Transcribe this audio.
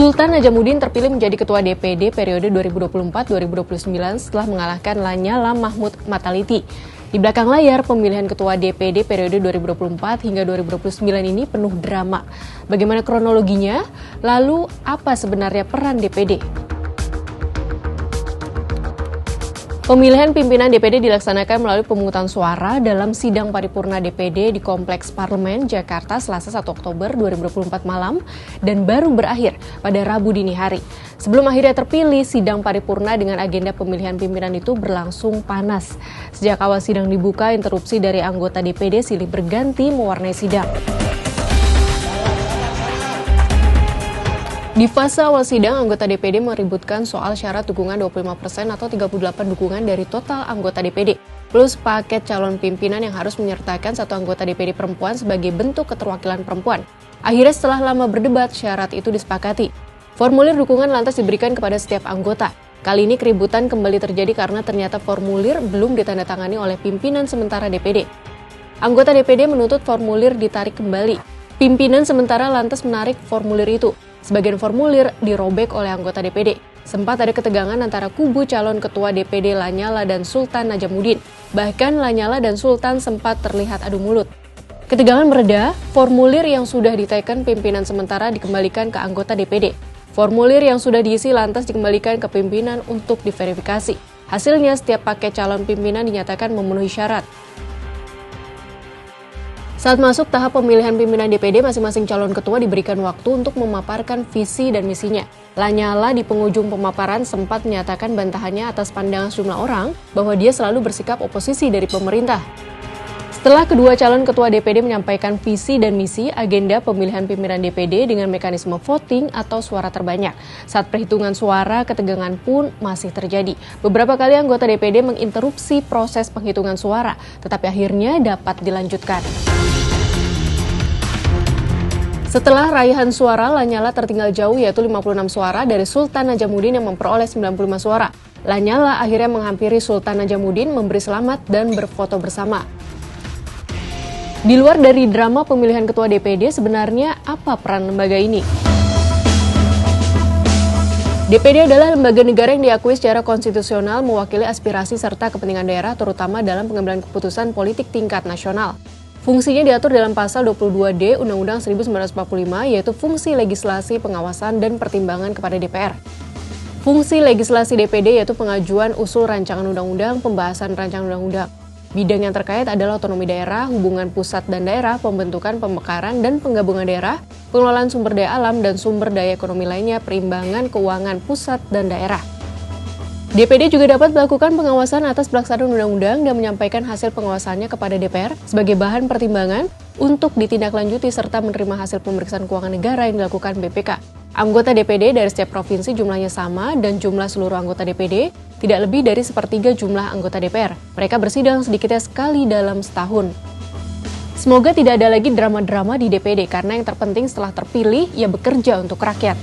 Sultan Najamuddin terpilih menjadi Ketua DPD periode 2024-2029 setelah mengalahkan Lanyala Mahmud Mataliti. Di belakang layar, pemilihan Ketua DPD periode 2024 hingga 2029 ini penuh drama. Bagaimana kronologinya? Lalu, apa sebenarnya peran DPD? Pemilihan pimpinan DPD dilaksanakan melalui pemungutan suara dalam sidang paripurna DPD di Kompleks Parlemen, Jakarta, Selasa 1 Oktober 2024 malam dan baru berakhir pada Rabu dini hari. Sebelum akhirnya terpilih, sidang paripurna dengan agenda pemilihan pimpinan itu berlangsung panas. Sejak awal sidang dibuka, interupsi dari anggota DPD silih berganti mewarnai sidang. Di fase awal sidang, anggota DPD meributkan soal syarat dukungan 25% atau 38 dukungan dari total anggota DPD, plus paket calon pimpinan yang harus menyertakan satu anggota DPD perempuan sebagai bentuk keterwakilan perempuan. Akhirnya setelah lama berdebat, syarat itu disepakati. Formulir dukungan lantas diberikan kepada setiap anggota. Kali ini keributan kembali terjadi karena ternyata formulir belum ditandatangani oleh pimpinan sementara DPD. Anggota DPD menuntut formulir ditarik kembali. Pimpinan sementara lantas menarik formulir itu. Sebagian formulir dirobek oleh anggota DPD. Sempat ada ketegangan antara kubu calon ketua DPD Lanyala dan Sultan Najamuddin. Bahkan Lanyala dan Sultan sempat terlihat adu mulut. Ketegangan mereda, formulir yang sudah diteken pimpinan sementara dikembalikan ke anggota DPD. Formulir yang sudah diisi lantas dikembalikan ke pimpinan untuk diverifikasi. Hasilnya setiap paket calon pimpinan dinyatakan memenuhi syarat. Saat masuk tahap pemilihan pimpinan DPD, masing-masing calon ketua diberikan waktu untuk memaparkan visi dan misinya. Lanyala di penghujung pemaparan sempat menyatakan bantahannya atas pandangan sejumlah orang bahwa dia selalu bersikap oposisi dari pemerintah. Setelah kedua calon ketua DPD menyampaikan visi dan misi, agenda pemilihan pimpinan DPD dengan mekanisme voting atau suara terbanyak. Saat perhitungan suara, ketegangan pun masih terjadi. Beberapa kali anggota DPD menginterupsi proses penghitungan suara, tetapi akhirnya dapat dilanjutkan. Setelah raihan suara, Lanyala tertinggal jauh yaitu 56 suara dari Sultan Najamuddin yang memperoleh 95 suara. Lanyala akhirnya menghampiri Sultan Najamuddin, memberi selamat dan berfoto bersama. Di luar dari drama pemilihan ketua DPD, sebenarnya apa peran lembaga ini? DPD adalah lembaga negara yang diakui secara konstitusional mewakili aspirasi serta kepentingan daerah terutama dalam pengambilan keputusan politik tingkat nasional. Fungsinya diatur dalam pasal 22D Undang-Undang 1945 yaitu fungsi legislasi, pengawasan, dan pertimbangan kepada DPR. Fungsi legislasi DPD yaitu pengajuan usul rancangan undang-undang, pembahasan rancangan undang-undang. Bidang yang terkait adalah otonomi daerah, hubungan pusat dan daerah, pembentukan, pemekaran, dan penggabungan daerah, pengelolaan sumber daya alam dan sumber daya ekonomi lainnya, perimbangan keuangan pusat dan daerah. DPD juga dapat melakukan pengawasan atas pelaksanaan undang-undang dan menyampaikan hasil pengawasannya kepada DPR sebagai bahan pertimbangan untuk ditindaklanjuti serta menerima hasil pemeriksaan keuangan negara yang dilakukan BPK. Anggota DPD dari setiap provinsi jumlahnya sama dan jumlah seluruh anggota DPD tidak lebih dari sepertiga jumlah anggota DPR. Mereka bersidang sedikitnya sekali dalam setahun. Semoga tidak ada lagi drama-drama di DPD karena yang terpenting setelah terpilih, ia bekerja untuk rakyat.